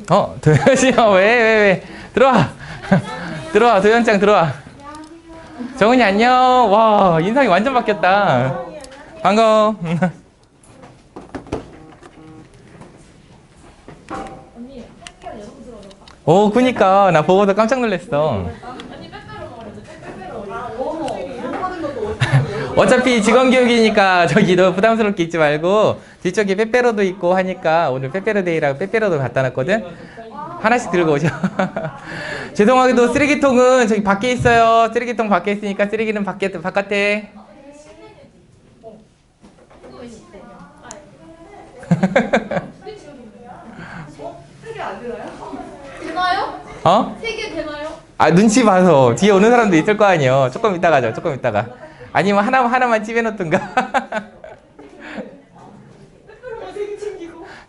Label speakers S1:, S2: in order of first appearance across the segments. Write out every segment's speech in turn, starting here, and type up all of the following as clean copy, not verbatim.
S1: 도현씨, 왜. 들어와. 들어와, 도현짱 들어와. 정은이 안녕. 와, 인상이 완전 바뀌었다. 반가워. 오, 그니까. 나 보고도 깜짝 놀랐어. 어차피 직원교육이니까 저기 너 부담스럽게 입지 말고 뒤쪽에 빼빼로도 있고 하니까 오늘 빼빼로데이라고 빼빼로도 갖다 놨거든? 하나씩 들고 오셔. 죄송하게도 쓰레기통은 저기 밖에 있어요. 쓰레기통 밖에 있으니까 쓰레기는 바깥에.
S2: 되나요?
S1: 어?
S2: 3개 되나요?
S1: 아, 눈치 봐서 뒤에 오는 사람도 있을 거 아니에요. 조금 이따 가죠. 조금 이따가. 아니면 하나만 찝어놓든가.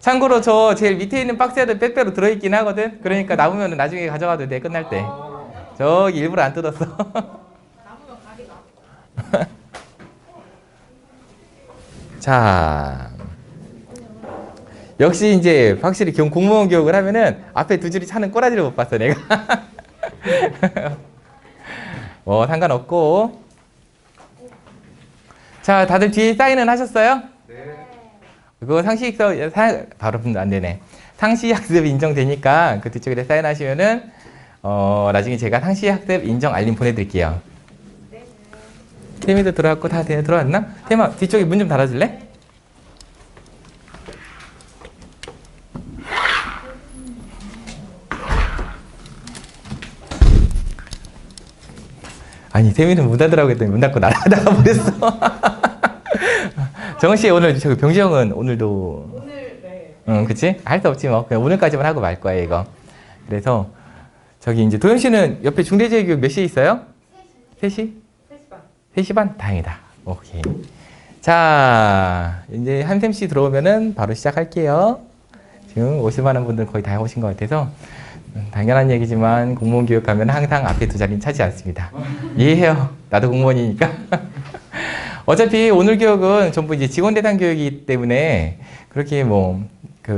S1: 참고로 저 제일 밑에 있는 박스에도 빼빼로 들어있긴 하거든. 그러니까 남으면 나중에 가져가도 돼. 끝날 때. 저기 일부러 안 뜯었어. 자, 역시 이제 확실히 공무원 교육을 하면은 앞에 두 줄이 차는 꼬라지를 못 봤어 내가. 뭐 상관없고. 자, 다들 뒤에 사인은 하셨어요? 네. 그거 바로 안 되네. 상시학습 인정되니까 그 뒤쪽에 사인하시면은 나중에 제가 상시학습 인정 알림 보내드릴게요. 네. 태미도 들어왔고 다 들어왔나? 태마 뒤쪽에 문 좀 닫아줄래? 아니, 태미는 문 닫으라고 했더니 문 닫고 나가 버렸어. 정은씨, 오늘 저기 병지 형은 오늘도. 오늘, 네. 응, 그치? 할 수 없지 뭐. 그냥 오늘까지만 하고 말 거야, 이거. 그래서, 저기 이제 도현씨는 옆에 중대재해교육 몇 시에 있어요? 3시? 3시 반. 3시 반? 다행이다. 오케이. 자, 이제 한샘씨 들어오면은 바로 시작할게요. 지금 오실 만한 분들 거의 다 오신 것 같아서. 당연한 얘기지만 공무원 교육 가면 항상 앞에 두 자리는 차지 않습니다. 이해해요. 나도 공무원이니까. 어차피 오늘 교육은 전부 이제 직원 대상 교육이기 때문에 그렇게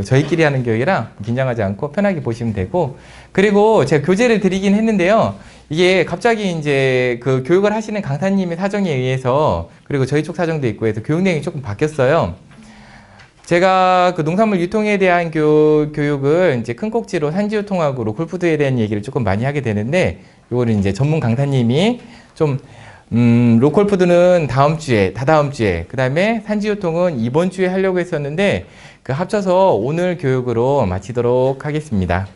S1: 저희끼리 하는 교육이라 긴장하지 않고 편하게 보시면 되고, 그리고 제가 교재를 드리긴 했는데요. 이게 갑자기 이제 그 교육을 하시는 강사님의 사정에 의해서, 그리고 저희 쪽 사정도 있고 해서 교육 내용이 조금 바뀌었어요. 제가 그 농산물 유통에 대한 교육을 이제 큰 꼭지로 산지유통하고 로컬푸드에 대한 얘기를 조금 많이 하게 되는데, 요거는 이제 전문 강사님이 좀 로컬푸드는 다다음 주에, 그 다음에 산지유통은 이번 주에 하려고 했었는데, 그 합쳐서 오늘 교육으로 마치도록 하겠습니다.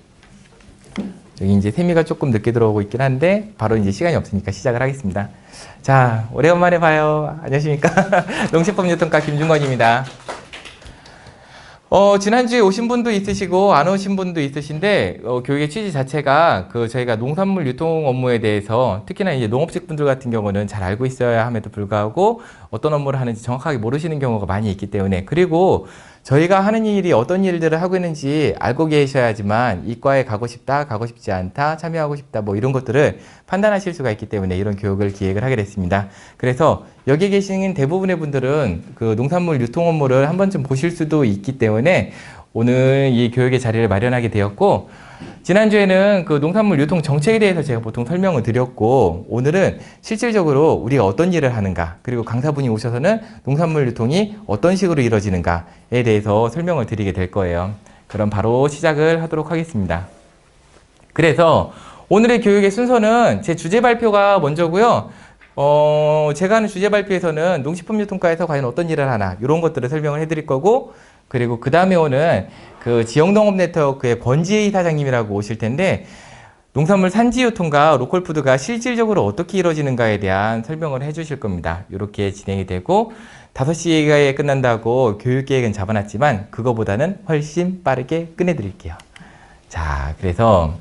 S1: 여기 이제 세미가 조금 늦게 들어오고 있긴 한데, 바로 이제 시간이 없으니까 시작을 하겠습니다. 자, 오래간만에 봐요. 안녕하십니까. 농식품유통과 김중건입니다. 지난주에 오신 분도 있으시고 안 오신 분도 있으신데, 교육의 취지 자체가 저희가 농산물 유통 업무에 대해서 특히나 이제 농업직 분들 같은 경우는 잘 알고 있어야 함에도 불구하고 어떤 업무를 하는지 정확하게 모르시는 경우가 많이 있기 때문에, 그리고 저희가 하는 일이 어떤 일들을 하고 있는지 알고 계셔야지만 이과에 가고 싶다, 가고 싶지 않다, 참여하고 싶다, 뭐 이런 것들을 판단하실 수가 있기 때문에 이런 교육을 기획을 하게 됐습니다. 그래서 여기 계시는 대부분의 분들은 그 농산물 유통 업무를 한 번쯤 보실 수도 있기 때문에 오늘 이 교육의 자리를 마련하게 되었고, 지난주에는 그 농산물 유통 정책에 대해서 제가 보통 설명을 드렸고, 오늘은 실질적으로 우리가 어떤 일을 하는가, 그리고 강사분이 오셔서는 농산물 유통이 어떤 식으로 이루어지는가에 대해서 설명을 드리게 될 거예요. 그럼 바로 시작을 하도록 하겠습니다. 그래서 오늘의 교육의 순서는 제 주제 발표가 먼저고요. 제가 하는 주제 발표에서는 농식품유통과에서 과연 어떤 일을 하나, 이런 것들을 설명을 해드릴 거고, 그리고 그 다음에 오는 그 지역농업 네트워크의 권지혜 사장님이라고 오실 텐데, 농산물 산지유통과 로컬푸드가 실질적으로 어떻게 이루어지는가에 대한 설명을 해주실 겁니다. 이렇게 진행이 되고, 5시에 끝난다고 교육계획은 잡아놨지만 그거보다는 훨씬 빠르게 끝내드릴게요. 자, 그래서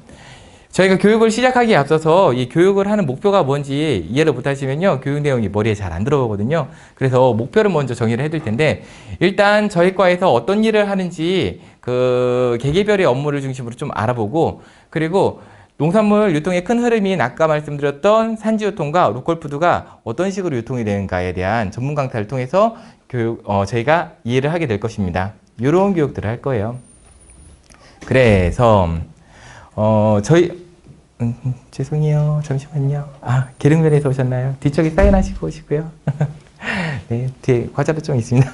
S1: 저희가 교육을 시작하기에 앞서서 이 교육을 하는 목표가 뭔지 이해를 못하시면요, 교육 내용이 머리에 잘 안 들어오거든요. 그래서 목표를 먼저 정의를 해둘 텐데, 일단 저희 과에서 어떤 일을 하는지 그 개개별의 업무를 중심으로 좀 알아보고, 그리고 농산물 유통의 큰 흐름인 아까 말씀드렸던 산지유통과 로컬푸드가 어떤 식으로 유통이 되는가에 대한 전문 강사를 통해서 저희가 이해를 하게 될 것입니다. 이런 교육들을 할 거예요. 그래서 저희 죄송해요. 잠시만요. 계릉면에서 오셨나요? 뒤쪽에 사인하시고 오시고요. 네, 뒤에 과자도 좀 있습니다.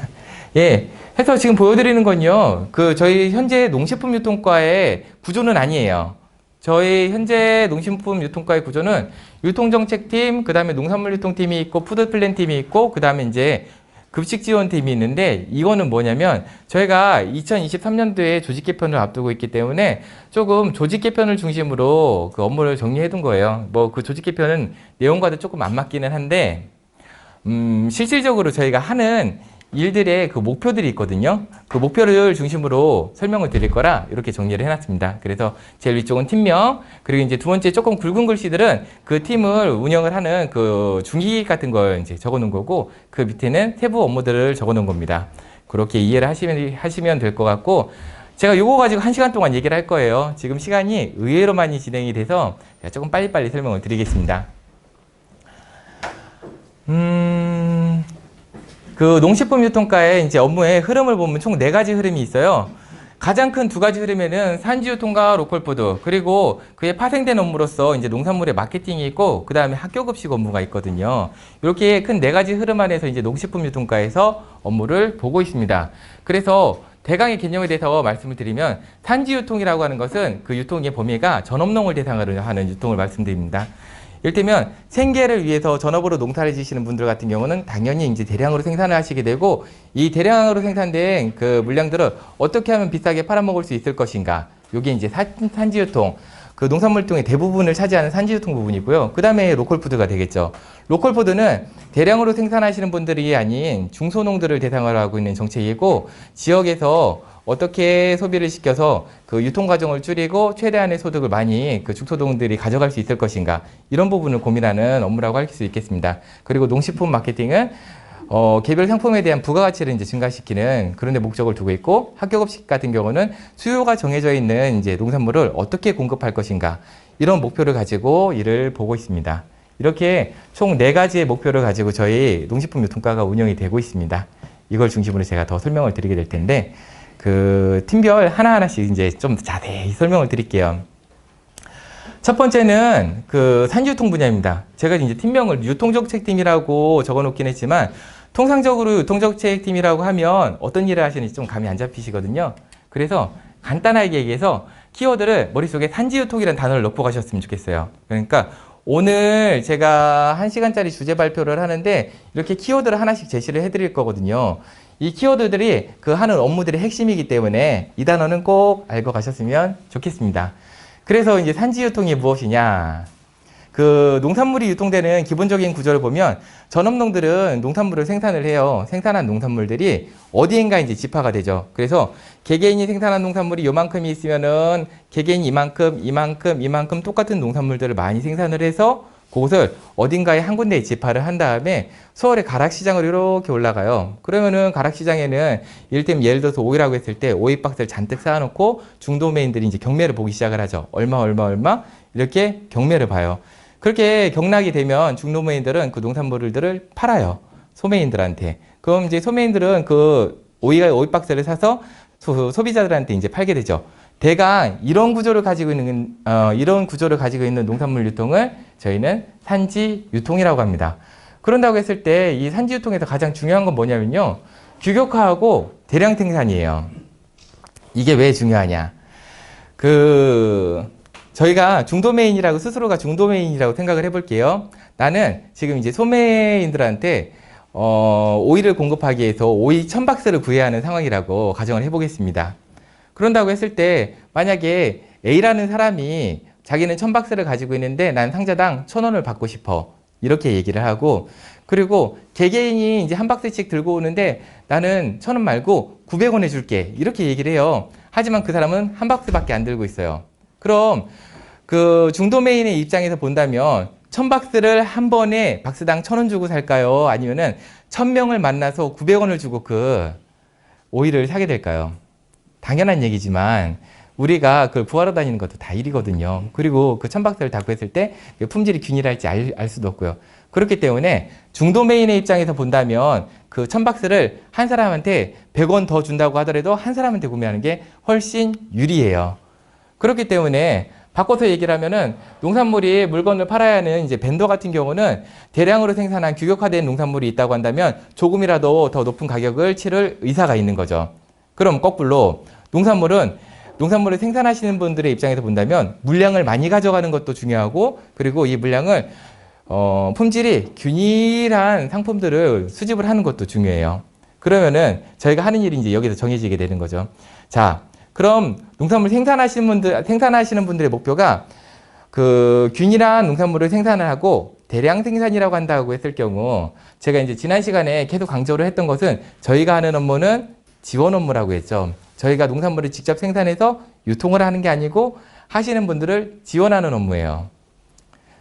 S1: 예, 해서 지금 보여드리는 건요. 저희 현재 농식품 유통과의 구조는 아니에요. 저희 현재 농식품 유통과의 구조는 유통정책팀, 그 다음에 농산물 유통팀이 있고, 푸드플랜팀이 있고, 그 다음에 이제 급식지원팀이 있는데, 이거는 뭐냐면, 저희가 2023년도에 조직 개편을 앞두고 있기 때문에 조금 조직 개편을 중심으로 그 업무를 정리해 둔 거예요. 뭐 그 조직 개편은 내용과도 조금 안 맞기는 한데, 실질적으로 저희가 하는 일들의 그 목표들이 있거든요. 그 목표를 중심으로 설명을 드릴 거라 이렇게 정리를 해놨습니다. 그래서 제일 위쪽은 팀명, 그리고 이제 두 번째 조금 굵은 글씨들은 그 팀을 운영을 하는 그 중기계획 같은 걸 이제 적어 놓은 거고, 그 밑에는 세부 업무들을 적어 놓은 겁니다. 그렇게 이해를 하시면 될 것 같고, 제가 요거 가지고 1시간 동안 얘기를 할 거예요. 지금 시간이 의외로 많이 진행이 돼서 제가 조금 빨리빨리 설명을 드리겠습니다. 그 농식품 유통과의 이제 업무의 흐름을 보면 총 4가지 흐름이 있어요. 가장 큰 2가지 흐름에는 산지유통과 로컬푸드, 그리고 그에 파생된 업무로서 이제 농산물의 마케팅이 있고, 그 다음에 학교급식 업무가 있거든요. 이렇게 큰 4가지 흐름 안에서 이제 농식품 유통과에서 업무를 보고 있습니다. 그래서 대강의 개념에 대해서 말씀을 드리면, 산지유통이라고 하는 것은 그 유통의 범위가 전업농을 대상으로 하는 유통을 말씀드립니다. 이를테면 생계를 위해서 전업으로 농사를 지시는 분들 같은 경우는 당연히 이제 대량으로 생산을 하시게 되고, 이 대량으로 생산된 그 물량들을 어떻게 하면 비싸게 팔아먹을 수 있을 것인가, 이게 이제 산지유통, 그 농산물 유통의 대부분을 차지하는 산지유통 부분이고요. 그 다음에 로컬푸드가 되겠죠. 로컬푸드는 대량으로 생산하시는 분들이 아닌 중소농들을 대상으로 하고 있는 정책이고, 지역에서 어떻게 소비를 시켜서 그 유통 과정을 줄이고 최대한의 소득을 많이 그 중소농들이 가져갈 수 있을 것인가, 이런 부분을 고민하는 업무라고 할 수 있겠습니다. 그리고 농식품 마케팅은 개별 상품에 대한 부가가치를 이제 증가시키는 그런 데 목적을 두고 있고, 학교급식 같은 경우는 수요가 정해져 있는 이제 농산물을 어떻게 공급할 것인가, 이런 목표를 가지고 일을 보고 있습니다. 이렇게 총 4가지의 목표를 가지고 저희 농식품 유통과가 운영이 되고 있습니다. 이걸 중심으로 제가 더 설명을 드리게 될 텐데, 그 팀별 하나하나씩 이제 좀 자세히 설명을 드릴게요. 첫 번째는 그 산지유통 분야입니다. 제가 이제 팀명을 유통정책팀이라고 적어 놓긴 했지만, 통상적으로 유통정책팀이라고 하면 어떤 일을 하시는지 좀 감이 안 잡히시거든요. 그래서 간단하게 얘기해서 키워드를 머릿속에 산지유통이라는 단어를 넣고 가셨으면 좋겠어요. 그러니까 오늘 제가 1시간짜리 주제 발표를 하는데 이렇게 키워드를 하나씩 제시를 해드릴 거거든요. 이 키워드들이 그 하는 업무들의 핵심이기 때문에 이 단어는 꼭 알고 가셨으면 좋겠습니다. 그래서 이제 산지유통이 무엇이냐? 그 농산물이 유통되는 기본적인 구조를 보면, 전업농들은 농산물을 생산을 해요. 생산한 농산물들이 어디인가 이제 집화가 되죠. 그래서 개개인이 생산한 농산물이 요만큼이 있으면은 개개인이 이만큼 똑같은 농산물들을 많이 생산을 해서 그것을 어딘가에 한 군데에 집화를 한 다음에 서울의 가락시장으로 이렇게 올라가요. 그러면은 가락시장에는 예를 들어서 오이라고 했을 때 오이 박스를 잔뜩 쌓아놓고 중도매인들이 이제 경매를 보기 시작을 하죠. 얼마 이렇게 경매를 봐요. 그렇게 경락이 되면 중도매인들은 그 농산물들을 팔아요. 소매인들한테. 그럼 이제 소매인들은 그 오이 박스를 사서 소비자들한테 이제 팔게 되죠. 대강 이런 구조를 가지고 있는 농산물 유통을 저희는 산지 유통이라고 합니다. 그런다고 했을 때 이 산지 유통에서 가장 중요한 건 뭐냐면요, 규격화하고 대량 생산이에요. 이게 왜 중요하냐? 저희가 중도메인이라고, 스스로가 중도메인이라고 생각을 해볼게요. 나는 지금 이제 소매인들한테 오이를 공급하기 위해서 오이 1000박스를 구해야 하는 상황이라고 가정을 해보겠습니다. 그런다고 했을 때 만약에 A라는 사람이 자기는 1000박스를 가지고 있는데 난 상자당 1000원을 받고 싶어, 이렇게 얘기를 하고, 그리고 개개인이 이제 한 박스씩 들고 오는데 나는 1000원 말고 900원에 줄게, 이렇게 얘기를 해요. 하지만 그 사람은 한 박스밖에 안 들고 있어요. 그럼 그 중도메인의 입장에서 본다면 1000박스를 한 번에 박스당 1000원 주고 살까요? 아니면은 1000명을 만나서 900원을 주고 그 오이를 사게 될까요? 당연한 얘기지만 우리가 그걸 구하러 다니는 것도 다 일이거든요. 그리고 그 1000박스를 다 구했을 때 품질이 균일할지 알 수도 없고요. 그렇기 때문에 중도메인의 입장에서 본다면 그 1000박스를 한 사람한테 100원 더 준다고 하더라도 한 사람한테 구매하는 게 훨씬 유리해요. 그렇기 때문에 바꿔서 얘기를 하면은 농산물이 물건을 팔아야 하는 이제 벤더 같은 경우는 대량으로 생산한 규격화된 농산물이 있다고 한다면 조금이라도 더 높은 가격을 치를 의사가 있는 거죠. 그럼 거꾸로 농산물을 생산하시는 분들의 입장에서 본다면 물량을 많이 가져가는 것도 중요하고 그리고 이 물량을 품질이 균일한 상품들을 수집을 하는 것도 중요해요. 그러면은 저희가 하는 일이 이제 여기서 정해지게 되는 거죠. 자, 그럼 농산물 생산하시는 분들의 목표가 그 균일한 농산물을 생산을 하고 대량 생산이라고 한다고 했을 경우 제가 이제 지난 시간에 계속 강조를 했던 것은 저희가 하는 업무는 지원 업무라고 했죠. 저희가 농산물을 직접 생산해서 유통을 하는 게 아니고 하시는 분들을 지원하는 업무예요.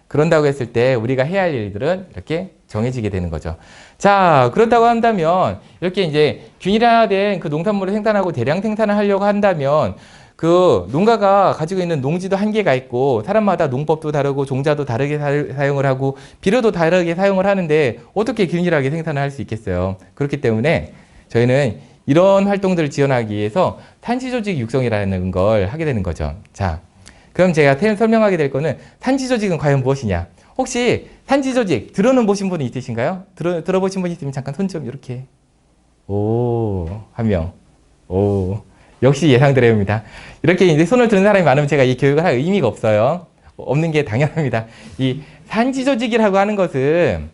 S1: 그런다고 했을 때 우리가 해야 할 일들은 이렇게 정해지게 되는 거죠. 자, 그렇다고 한다면 이렇게 이제 균일화된 그 농산물을 생산하고 대량 생산을 하려고 한다면 그 농가가 가지고 있는 농지도 한계가 있고 사람마다 농법도 다르고 종자도 다르게 사용을 하고 비료도 다르게 사용을 하는데 어떻게 균일하게 생산을 할 수 있겠어요. 그렇기 때문에 저희는 이런 활동들을 지원하기 위해서 산지조직 육성이라는 걸 하게 되는 거죠. 자, 그럼 제가 설명하게 될 거는 산지조직은 과연 무엇이냐? 혹시 산지조직 들어는 보신 분이 있으신가요? 들어보신 분이 있으면 잠깐 손 좀 이렇게. 오, 한 명. 오, 역시 예상대로입니다. 이렇게 이제 손을 드는 사람이 많으면 제가 이 교육을 할 의미가 없어요. 없는 게 당연합니다. 이 산지조직이라고 하는 것은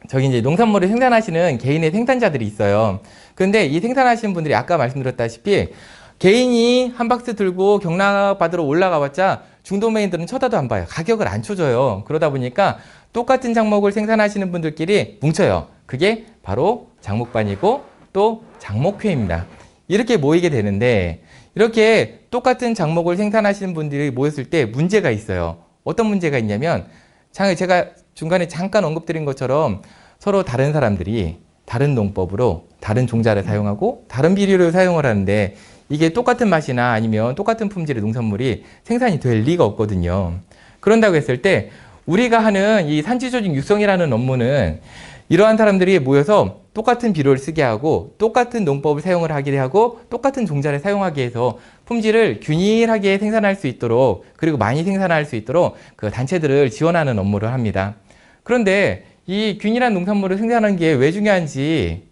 S1: 저기 이제 농산물을 생산하시는 개인의 생산자들이 있어요. 그런데 이 생산하시는 분들이 아까 말씀드렸다시피 개인이 한 박스 들고 경락받으러 올라가봤자 중도메인들은 쳐다도 안 봐요. 가격을 안 쳐줘요. 그러다 보니까 똑같은 작목을 생산하시는 분들끼리 뭉쳐요. 그게 바로 장목반이고 또 장목회입니다. 이렇게 모이게 되는데 이렇게 똑같은 작목을 생산하시는 분들이 모였을 때 문제가 있어요. 어떤 문제가 있냐면 제가 중간에 잠깐 언급드린 것처럼 서로 다른 사람들이 다른 농법으로 다른 종자를 사용하고 다른 비료를 사용을 하는데 이게 똑같은 맛이나 아니면 똑같은 품질의 농산물이 생산이 될 리가 없거든요. 그런다고 했을 때 우리가 하는 이 산지조직 육성이라는 업무는 이러한 사람들이 모여서 똑같은 비료를 쓰게 하고 똑같은 농법을 사용을 하게 하고 똑같은 종자를 사용하게 해서 품질을 균일하게 생산할 수 있도록 그리고 많이 생산할 수 있도록 그 단체들을 지원하는 업무를 합니다. 그런데 이 균일한 농산물을 생산하는 게 왜 중요한지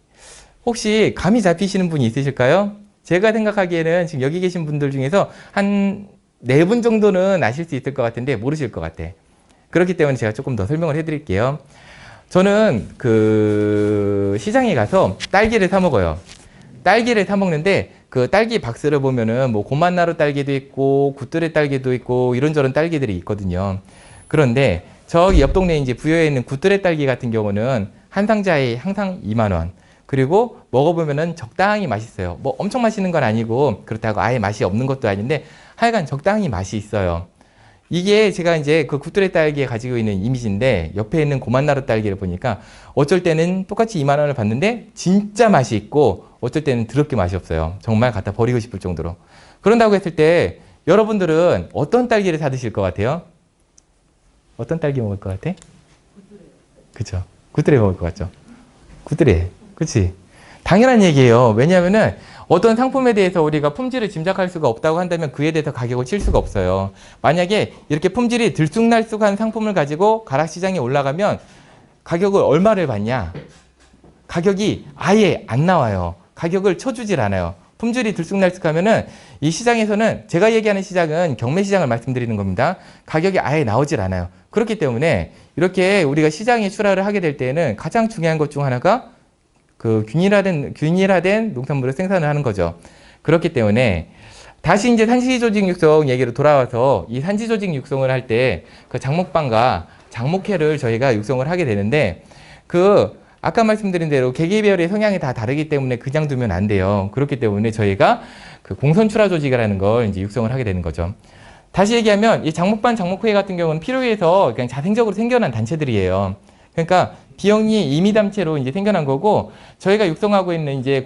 S1: 혹시 감이 잡히시는 분이 있으실까요? 제가 생각하기에는 지금 여기 계신 분들 중에서 한 4분 정도는 아실 수 있을 것 같은데 모르실 것 같아. 그렇기 때문에 제가 조금 더 설명을 해드릴게요. 저는 그 시장에 가서 딸기를 사 먹어요. 딸기를 사 먹는데 그 딸기 박스를 보면은 뭐 고만나루 딸기도 있고 굿드레 딸기도 있고 이런저런 딸기들이 있거든요. 그런데 저기 옆 동네에 이제 부여에 있는 굿드레 딸기 같은 경우는 한 상자에 항상 2만 원. 그리고 먹어보면은 적당히 맛있어요. 뭐 엄청 맛있는 건 아니고 그렇다고 아예 맛이 없는 것도 아닌데 하여간 적당히 맛이 있어요. 이게 제가 이제 그 굿드레 딸기에 가지고 있는 이미지인데 옆에 있는 고만나루 딸기를 보니까 어쩔 때는 똑같이 2만 원을 받는데 진짜 맛이 있고 어쩔 때는 더럽게 맛이 없어요. 정말 갖다 버리고 싶을 정도로. 그런다고 했을 때 여러분들은 어떤 딸기를 사 드실 것 같아요? 어떤 딸기 먹을 것 같아? 그쵸. 굿드레 먹을 것 같죠. 굿드레. 그치? 당연한 얘기예요. 왜냐하면은 어떤 상품에 대해서 우리가 품질을 짐작할 수가 없다고 한다면 그에 대해서 가격을 칠 수가 없어요. 만약에 이렇게 품질이 들쑥날쑥한 상품을 가지고 가락시장에 올라가면 가격을 얼마를 받냐? 가격이 아예 안 나와요. 가격을 쳐주질 않아요. 품질이 들쑥날쑥하면은 이 시장에서는 제가 얘기하는 시장은 경매시장을 말씀드리는 겁니다. 가격이 아예 나오질 않아요. 그렇기 때문에 이렇게 우리가 시장에 출하를 하게 될 때에는 가장 중요한 것 중 하나가 그 균일화된 농산물을 생산을 하는 거죠. 그렇기 때문에 다시 이제 산지조직 육성 얘기로 돌아와서 이 산지조직 육성을 할 때 그 장목반과 장목회를 저희가 육성을 하게 되는데 그 아까 말씀드린 대로 개개별의 성향이 다 다르기 때문에 그냥 두면 안 돼요. 그렇기 때문에 저희가 그 공선출하 조직이라는 걸 이제 육성을 하게 되는 거죠. 다시 얘기하면 이 장목반, 장목회 같은 경우는 필요해서 그냥 자생적으로 생겨난 단체들이에요. 그러니까 비영리 임의단체로 이제 생겨난 거고 저희가 육성하고 있는 이제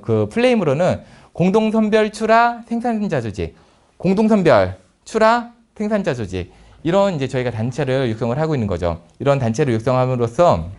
S1: 그 플레임으로는 공동선별 출하 생산자 조직, 공동선별 출하 생산자 조직 이런 이제 저희가 단체를 육성을 하고 있는 거죠. 이런 단체를 육성함으로써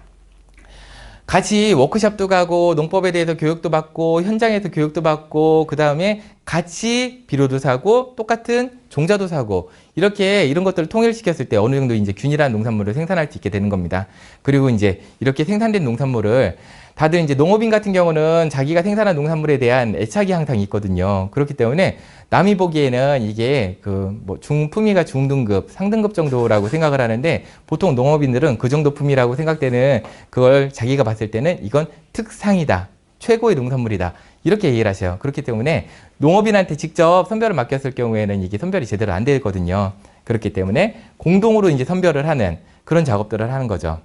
S1: 같이 워크숍도 가고 농법에 대해서 교육도 받고 현장에서 교육도 받고 그 다음에 같이 비료도 사고 똑같은 종자도 사고 이렇게 이런 것들을 통일시켰을 때 어느 정도 이제 균일한 농산물을 생산할 수 있게 되는 겁니다. 그리고 이제 이렇게 생산된 농산물을 다들 이제 농업인 같은 경우는 자기가 생산한 농산물에 대한 애착이 항상 있거든요. 그렇기 때문에 남이 보기에는 이게 그 뭐 중품위가 중등급, 상등급 정도라고 생각을 하는데 보통 농업인들은 그 정도 품이라고 생각되는 그걸 자기가 봤을 때는 이건 특상이다. 최고의 농산물이다. 이렇게 얘기를 하셔요. 그렇기 때문에 농업인한테 직접 선별을 맡겼을 경우에는 이게 선별이 제대로 안 되거든요. 그렇기 때문에 공동으로 이제 선별을 하는 그런 작업들을 하는 거죠.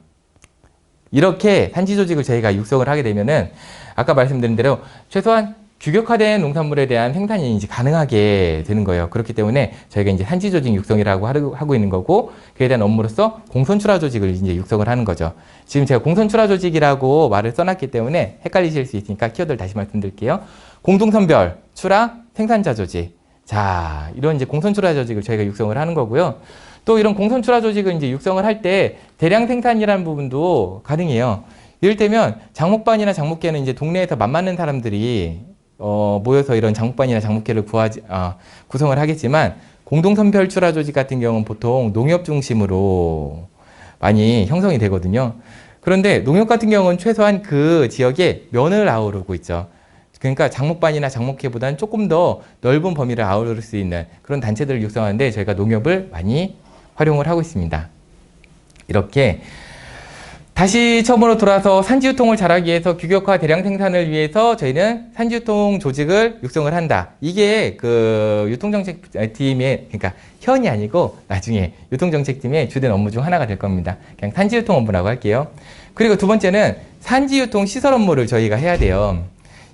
S1: 이렇게 산지 조직을 저희가 육성을 하게 되면은 아까 말씀드린 대로 최소한 규격화된 농산물에 대한 생산이 이제 가능하게 되는 거예요. 그렇기 때문에 저희가 이제 산지 조직 육성이라고 하고 있는 거고 그에 대한 업무로서 공선 출하 조직을 이제 육성을 하는 거죠. 지금 제가 공선 출하 조직이라고 말을 써놨기 때문에 헷갈리실 수 있으니까 키워드를 다시 말씀드릴게요. 공동 선별, 출하, 생산자 조직. 자, 이런 이제 공선 출하 조직을 저희가 육성을 하는 거고요. 또 이런 공선 출하 조직을 이제 육성을 할 때 대량 생산이라는 부분도 가능해요. 이를테면 장목반이나 장목계는 이제 동네에서 맘맞는 사람들이 모여서 이런 장목반이나 장목계를 구성을 하겠지만 공동선별 출하 조직 같은 경우는 보통 농협 중심으로 많이 형성이 되거든요. 그런데 농협 같은 경우는 최소한 그 지역에 면을 아우르고 있죠. 그러니까 장목반이나 장목회보다는 조금 더 넓은 범위를 아우를 수 있는 그런 단체들을 육성하는데 저희가 농협을 많이 활용을 하고 있습니다. 이렇게 다시 처음으로 돌아서 산지유통을 잘하기 위해서 규격화 대량 생산을 위해서 저희는 산지유통 조직을 육성을 한다. 이게 그 유통정책팀의 그러니까 현이 아니고 나중에 유통정책팀의 주된 업무 중 하나가 될 겁니다. 그냥 산지유통 업무라고 할게요. 그리고 두 번째는 산지유통 시설 업무를 저희가 해야 돼요.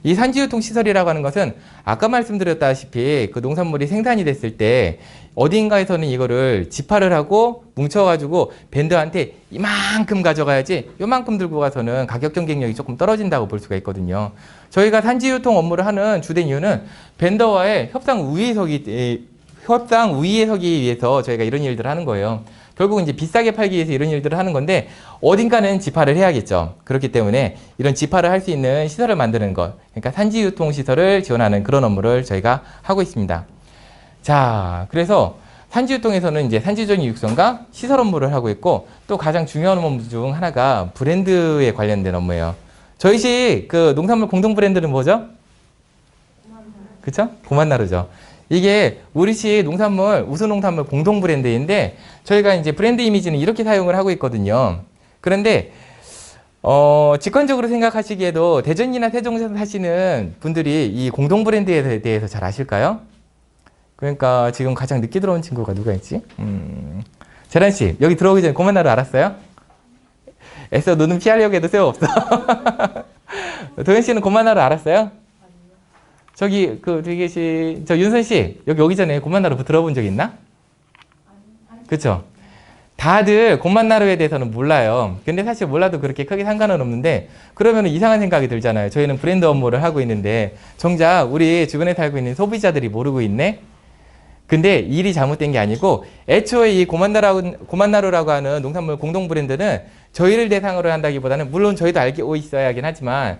S1: 이 산지유통 시설이라고 하는 것은 아까 말씀드렸다시피 그 농산물이 생산이 됐을 때 어딘가에서는 이거를 지파를 하고 뭉쳐가지고 벤더한테 이만큼 가져가야지 요만큼 들고 가서는 가격 경쟁력이 조금 떨어진다고 볼 수가 있거든요. 저희가 산지유통 업무를 하는 주된 이유는 벤더와의 협상 우위에 서기 위해서 저희가 이런 일들을 하는 거예요. 결국 이제 비싸게 팔기 위해서 이런 일들을 하는 건데 어딘가는 지파를 해야겠죠. 그렇기 때문에 이런 지파를 할 수 있는 시설을 만드는 것, 그러니까 산지유통 시설을 지원하는 그런 업무를 저희가 하고 있습니다. 자, 그래서 산지유통에서는 이제 산지조직 육성과 시설 업무를 하고 있고 또 가장 중요한 업무 중 하나가 브랜드에 관련된 업무예요. 저희식 그 농산물 공동 브랜드는 뭐죠? 그쵸? 고만나루죠. 이게 우리식 농산물, 우수농산물 공동 브랜드인데 저희가 이제 브랜드 이미지는 이렇게 사용을 하고 있거든요. 그런데 직관적으로 생각하시기에도 대전이나 세종에서 사시는 분들이 이 공동 브랜드에 대해서 잘 아실까요? 그러니까 지금 가장 늦게 들어온 친구가 누가 있지? 재란 씨, 여기 들어오기 전에 고만나루 알았어요? 애써 눈은 피하려고 해도 소용없어. 도현 씨는 고만나루 알았어요? 저기 저 윤선 씨 여기 오기 전에 곰만나루 들어본 적 있나? 그렇죠? 다들 곰만나루에 대해서는 몰라요. 근데 사실 몰라도 그렇게 크게 상관은 없는데 그러면 이상한 생각이 들잖아요. 저희는 브랜드 업무를 하고 있는데 정작 우리 주변에 살고 있는 소비자들이 모르고 있네. 근데 일이 잘못된 게 아니고 애초에 이 고만나루라고 하는 농산물 공동 브랜드는 저희를 대상으로 한다기보다는 물론 저희도 알고 있어야 하긴 하지만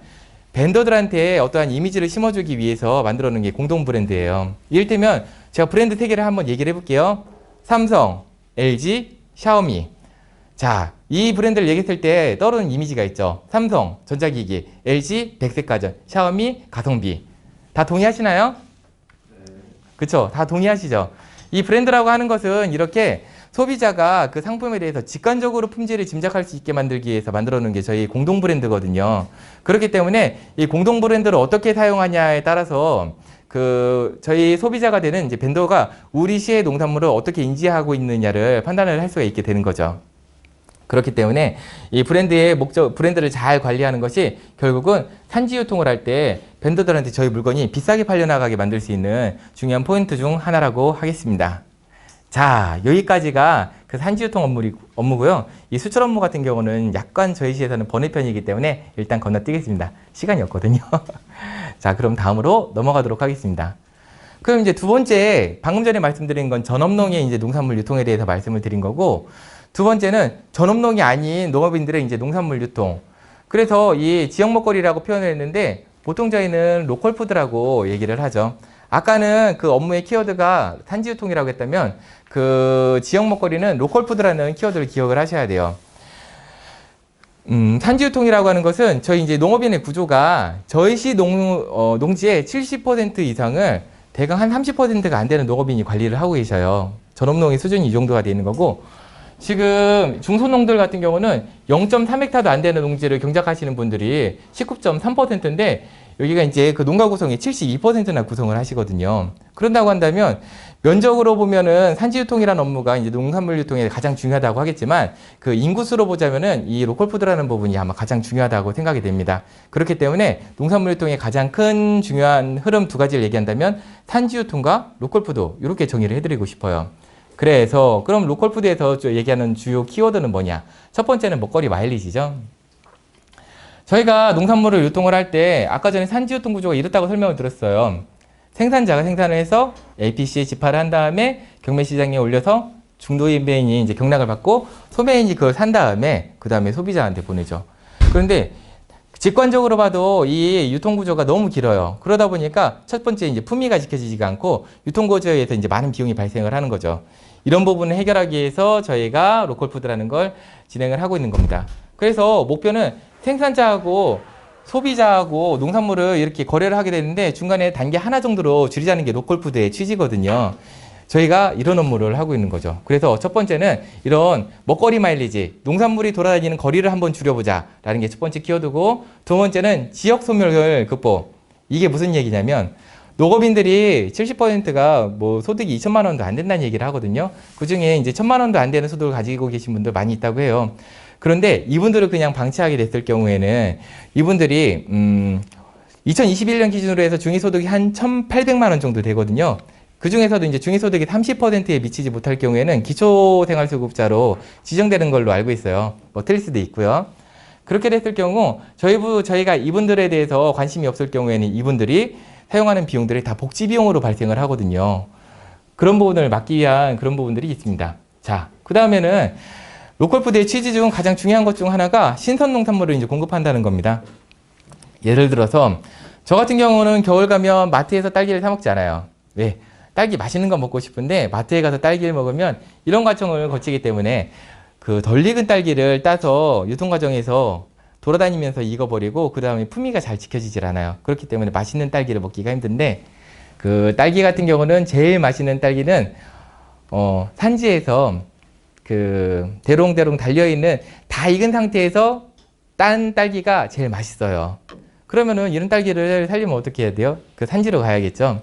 S1: 벤더들한테 어떠한 이미지를 심어주기 위해서 만들어 놓은 게 공동 브랜드예요. 이를테면 제가 브랜드 세 개를 한번 얘기를 해볼게요. 삼성, LG, 샤오미. 자, 이 브랜드를 얘기했을 때 떠오르는 이미지가 있죠. 삼성, 전자기기, LG, 백색가전, 샤오미, 가성비. 다 동의하시나요? 그쵸? 다 동의하시죠? 이 브랜드라고 하는 것은 이렇게 소비자가 그 상품에 대해서 직관적으로 품질을 짐작할 수 있게 만들기 위해서 만들어 놓은 게 저희 공동 브랜드거든요. 그렇기 때문에 이 공동 브랜드를 어떻게 사용하냐에 따라서 저희 소비자가 되는 이제 벤더가 우리 시의 농산물을 어떻게 인지하고 있느냐를 판단을 할 수가 있게 되는 거죠. 그렇기 때문에 이 브랜드를 잘 관리하는 것이 결국은 산지유통을 할 때 벤더들한테 저희 물건이 비싸게 팔려나가게 만들 수 있는 중요한 포인트 중 하나라고 하겠습니다. 자, 여기까지가 그 산지유통 업무고요. 이 수출 업무 같은 경우는 약간 저희 시에서는 번외편이기 때문에 일단 건너뛰겠습니다. 시간이 없거든요. 자, 그럼 다음으로 넘어가도록 하겠습니다. 그럼 이제 두 번째, 방금 전에 말씀드린 건 전업농의 이제 농산물 유통에 대해서 말씀을 드린 거고, 두 번째는 전업농이 아닌 농업인들의 이제 농산물 유통. 그래서 이 지역 먹거리라고 표현을 했는데 보통 저희는 로컬 푸드라고 얘기를 하죠. 아까는 그 업무의 키워드가 산지유통이라고 했다면 그 지역 먹거리는 로컬 푸드라는 키워드를 기억을 하셔야 돼요. 산지유통이라고 하는 것은 저희 이제 농업인의 구조가 저희 시 농지의 70% 이상을 대강 한 30%가 안 되는 농업인이 관리를 하고 계셔요. 전업농의 수준이 이 정도가 되는 거고, 지금 중소농들 같은 경우는 0.3헥타도 안 되는 농지를 경작하시는 분들이 19.3%인데 여기가 이제 그 농가 구성의 72%나 구성을 하시거든요. 그런다고 한다면 면적으로 보면은 산지유통이라는 업무가 이제 농산물 유통에 가장 중요하다고 하겠지만 그 인구수로 보자면은 이 로컬푸드라는 부분이 아마 가장 중요하다고 생각이 됩니다. 그렇기 때문에 농산물 유통의 가장 큰 중요한 흐름 두 가지를 얘기한다면 산지유통과 로컬푸드 이렇게 정의를 해드리고 싶어요. 그래서 그럼 로컬푸드에서 얘기하는 주요 키워드는 뭐냐? 첫 번째는 먹거리 마일리지죠. 저희가 농산물을 유통을 할 때 아까 전에 산지유통 구조가 이렇다고 설명을 드렸어요. 생산자가 생산을 해서 APC에 집하를 한 다음에 경매시장에 올려서 중도인이 이제 경락을 받고 소매인이 그걸 산 다음에 그 다음에 소비자한테 보내죠. 그런데 직관적으로 봐도 이 유통구조가 너무 길어요. 그러다 보니까 첫 번째 이제 품위가 지켜지지가 않고 유통구조에 의해서 이제 많은 비용이 발생을 하는 거죠. 이런 부분을 해결하기 위해서 저희가 로컬푸드라는 걸 진행을 하고 있는 겁니다. 그래서 목표는 생산자하고 소비자하고 농산물을 이렇게 거래를 하게 되는데 중간에 단계 하나 정도로 줄이자는 게 로컬푸드의 취지거든요. 저희가 이런 업무를 하고 있는 거죠. 그래서 첫 번째는 이런 먹거리 마일리지, 농산물이 돌아다니는 거리를 한번 줄여보자 라는 게 첫 번째 키워드고, 두 번째는 지역 소멸 극복. 이게 무슨 얘기냐면 농업인들이 70%가 뭐 소득이 2천만 원도 안 된다는 얘기를 하거든요. 그 중에 이제 1,000만 원도 안 되는 소득을 가지고 계신 분들 많이 있다고 해요. 그런데 이분들을 그냥 방치하게 됐을 경우에는 이분들이 2021년 기준으로 해서 중위소득이 한 1,800만 원 정도 되거든요. 그 중에서도 이제 중위소득이 30%에 미치지 못할 경우에는 기초생활수급자로 지정되는 걸로 알고 있어요. 뭐 틀릴 수도 있고요. 그렇게 됐을 경우 저희가 이분들에 대해서 관심이 없을 경우에는 이분들이 사용하는 비용들이 다 복지비용으로 발생을 하거든요. 그런 부분을 막기 위한 그런 부분들이 있습니다. 자, 그 다음에는 로컬푸드의 취지 중 가장 중요한 것 중 하나가 신선 농산물을 이제 공급한다는 겁니다. 예를 들어서 저 같은 경우는 겨울 가면 마트에서 딸기를 사 먹지 않아요. 왜? 딸기 맛있는 거 먹고 싶은데 마트에 가서 딸기를 먹으면 이런 과정을 거치기 때문에 그 덜 익은 딸기를 따서 유통 과정에서 돌아다니면서 익어버리고 그 다음에 품위가 잘 지켜지질 않아요. 그렇기 때문에 맛있는 딸기를 먹기가 힘든데 그 딸기 같은 경우는 제일 맛있는 딸기는 산지에서 그 대롱대롱 달려있는 다 익은 상태에서 딴 딸기가 제일 맛있어요. 그러면은 이런 딸기를 살려면 어떻게 해야 돼요? 그 산지로 가야겠죠.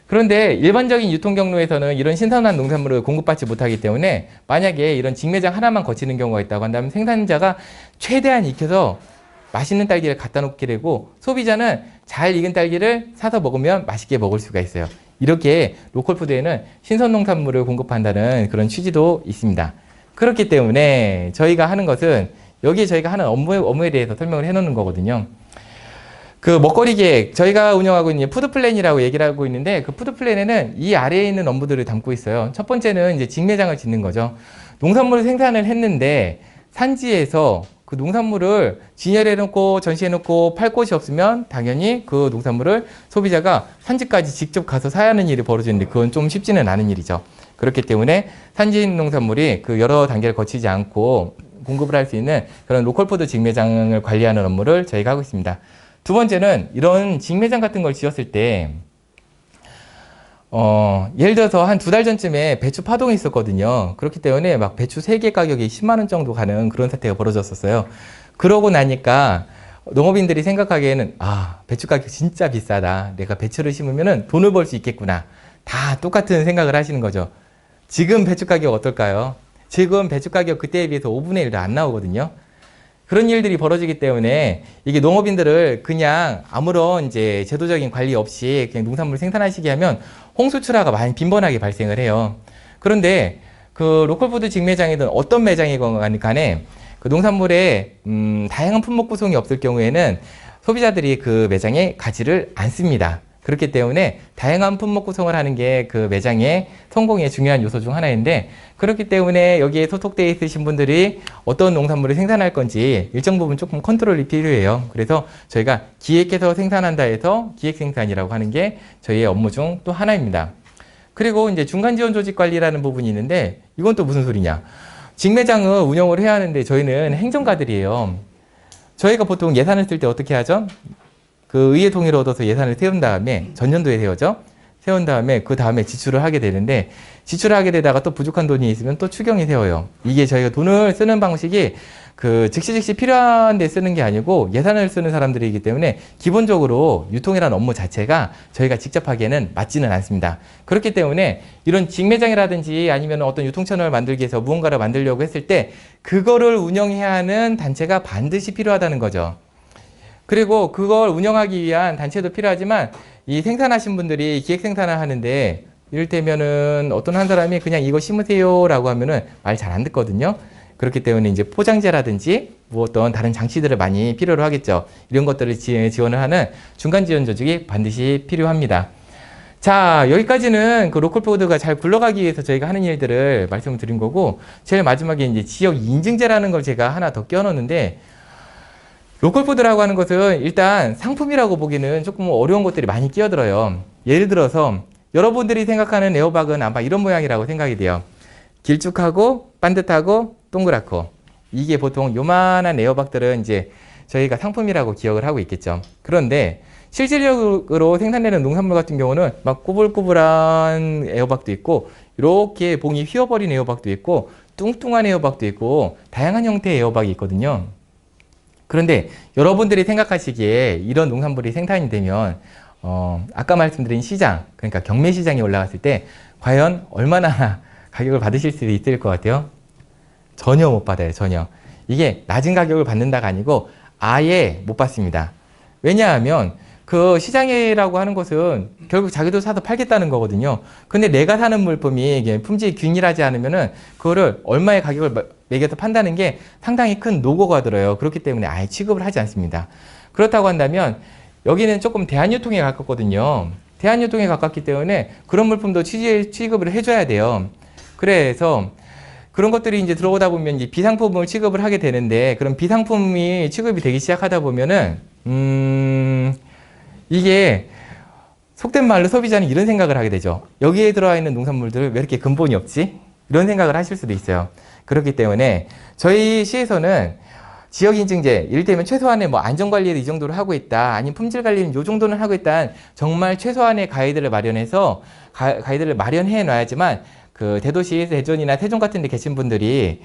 S1: 그런데 일반적인 유통 경로에서는 이런 신선한 농산물을 공급받지 못하기 때문에 만약에 이런 직매장 하나만 거치는 경우가 있다고 한다면 생산자가 최대한 익혀서 맛있는 딸기를 갖다 놓게 되고 소비자는 잘 익은 딸기를 사서 먹으면 맛있게 먹을 수가 있어요. 이렇게 로컬푸드에는 신선 농산물을 공급한다는 그런 취지도 있습니다. 그렇기 때문에 저희가 하는 것은 여기에 저희가 하는 업무에 대해서 설명을 해놓는 거거든요. 그 먹거리 계획, 저희가 운영하고 있는 푸드플랜이라고 얘기를 하고 있는데 그 푸드플랜에는 이 아래에 있는 업무들을 담고 있어요. 첫 번째는 이제 직매장을 짓는 거죠. 농산물을 생산을 했는데 산지에서 그 농산물을 진열해놓고 전시해놓고 팔 곳이 없으면 당연히 그 농산물을 소비자가 산지까지 직접 가서 사야 하는 일이 벌어지는데 그건 좀 쉽지는 않은 일이죠. 그렇기 때문에 산지 농산물이 그 여러 단계를 거치지 않고 공급을 할 수 있는 그런 로컬푸드 직매장을 관리하는 업무를 저희가 하고 있습니다. 두 번째는 이런 직매장 같은 걸 지었을 때 예를 들어서 한 2달 전쯤에 배추 파동이 있었거든요. 그렇기 때문에 막 배추 3개 가격이 10만 원 정도 가는 그런 사태가 벌어졌었어요. 그러고 나니까 농업인들이 생각하기에는 배추 가격 진짜 비싸다. 내가 배추를 심으면 돈을 벌 수 있겠구나. 다 똑같은 생각을 하시는 거죠. 지금 배추 가격 어떨까요? 지금 배추 가격 그때에 비해서 5분의 1도 안 나오거든요. 그런 일들이 벌어지기 때문에 이게 농업인들을 그냥 아무런 이제 제도적인 관리 없이 그냥 농산물 생산하시게 하면 홍수출하가 많이 빈번하게 발생을 해요. 그런데 그 로컬푸드 직매장이든 어떤 매장이건 간에 그 농산물에 다양한 품목 구성이 없을 경우에는 소비자들이 그 매장에 가지를 않습니다. 그렇기 때문에 다양한 품목 구성을 하는 게 그 매장의 성공의 중요한 요소 중 하나인데, 그렇기 때문에 여기에 소속되어 있으신 분들이 어떤 농산물을 생산할 건지 일정 부분 조금 컨트롤이 필요해요. 그래서 저희가 기획해서 생산한다 해서 기획생산이라고 하는 게 저희의 업무 중 또 하나입니다. 그리고 이제 중간지원 조직 관리라는 부분이 있는데, 이건 또 무슨 소리냐. 직매장을 운영을 해야 하는데 저희는 행정가들이에요. 저희가 보통 예산을 쓸 때 어떻게 하죠? 그 의회 동의를 얻어서 예산을 세운 다음에 전년도에 세우죠. 세운 다음에 그 다음에 지출을 하게 되는데, 지출을 하게 되다가 또 부족한 돈이 있으면 또 추경이 세워요. 이게 저희가 돈을 쓰는 방식이 그 즉시 필요한 데 쓰는 게 아니고 예산을 쓰는 사람들이기 때문에 기본적으로 유통이라는 업무 자체가 저희가 직접 하기에는 맞지는 않습니다. 그렇기 때문에 이런 직매장이라든지 아니면 어떤 유통채널을 만들기 위해서 무언가를 만들려고 했을 때 그거를 운영해야 하는 단체가 반드시 필요하다는 거죠. 그리고 그걸 운영하기 위한 단체도 필요하지만, 이 생산하신 분들이 기획 생산을 하는데 이를테면은 어떤 한 사람이 그냥 이거 심으세요 라고 하면은 말 잘 안 듣거든요. 그렇기 때문에 이제 포장재라든지 뭐 어떤 다른 장치들을 많이 필요로 하겠죠. 이런 것들을 지원을 하는 중간 지원 조직이 반드시 필요합니다. 자, 여기까지는 그 로컬푸드가 잘 굴러가기 위해서 저희가 하는 일들을 말씀을 드린 거고, 제일 마지막에 이제 지역 인증제라는 걸 제가 하나 더 끼워넣었는데, 로컬푸드라고 하는 것은 일단 상품이라고 보기는 조금 어려운 것들이 많이 끼어들어요. 예를 들어서 여러분들이 생각하는 애호박은 아마 이런 모양이라고 생각이 돼요. 길쭉하고 반듯하고 동그랗고, 이게 보통 요만한 애호박들은 이제 저희가 상품이라고 기억을 하고 있겠죠. 그런데 실질적으로 생산되는 농산물 같은 경우는 막 꾸불꾸불한 애호박도 있고, 이렇게 봉이 휘어버린 애호박도 있고, 뚱뚱한 애호박도 있고, 다양한 형태의 애호박이 있거든요. 그런데 여러분들이 생각하시기에 이런 농산물이 생산이 되면 아까 말씀드린 시장, 그러니까 경매 시장이 올라갔을 때 과연 얼마나 가격을 받으실 수 있을 것 같아요? 전혀 못 받아요. 전혀. 이게 낮은 가격을 받는다가 아니고 아예 못 받습니다. 왜냐하면 그 시장이라고 하는 것은 결국 자기도 사서 팔겠다는 거거든요. 근데 내가 사는 물품이 이게 품질이 균일하지 않으면은 그거를 얼마의 가격을 매겨서 판다는 게 상당히 큰 노고가 들어요. 그렇기 때문에 아예 취급을 하지 않습니다. 그렇다고 한다면 여기는 조금 대한유통에 가깝거든요. 대한유통에 가깝기 때문에 그런 물품도 취급을 해줘야 돼요. 그래서 그런 것들이 이제 들어오다 보면 이제 비상품을 취급을 하게 되는데, 그런 비상품이 취급이 되기 시작하다 보면은 이게 속된 말로 소비자는 이런 생각을 하게 되죠. 여기에 들어와 있는 농산물들 왜 이렇게 근본이 없지? 이런 생각을 하실 수도 있어요. 그렇기 때문에 저희 시에서는 지역인증제, 이를테면 최소한의 뭐 안전관리를 이 정도로 하고 있다, 아니면 품질관리는 이 정도는 하고 있다, 정말 최소한의 가이드를 마련해서 가이드를 마련해 놔야지만 그 대도시 대전이나 세종 같은 데 계신 분들이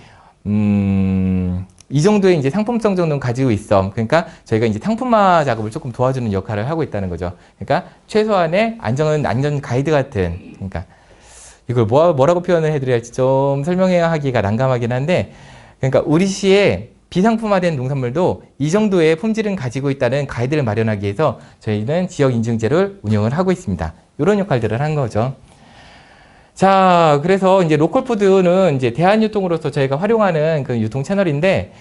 S1: 이 정도의 이제 상품성 정도는 가지고 있어. 그러니까 저희가 이제 상품화 작업을 조금 도와주는 역할을 하고 있다는 거죠. 그러니까 최소한의 안전 가이드 같은, 그러니까 이걸 뭐라고 표현을 해드려야 할지 좀 설명해야 하기가 난감하긴 한데, 그러니까 우리 시에 비상품화된 농산물도 이 정도의 품질은 가지고 있다는 가이드를 마련하기 위해서 저희는 지역 인증제를 운영을 하고 있습니다. 이런 역할들을 한 거죠. 자, 그래서 이제 로컬푸드는 이제 대한유통으로서 저희가 활용하는 그 유통 채널인데,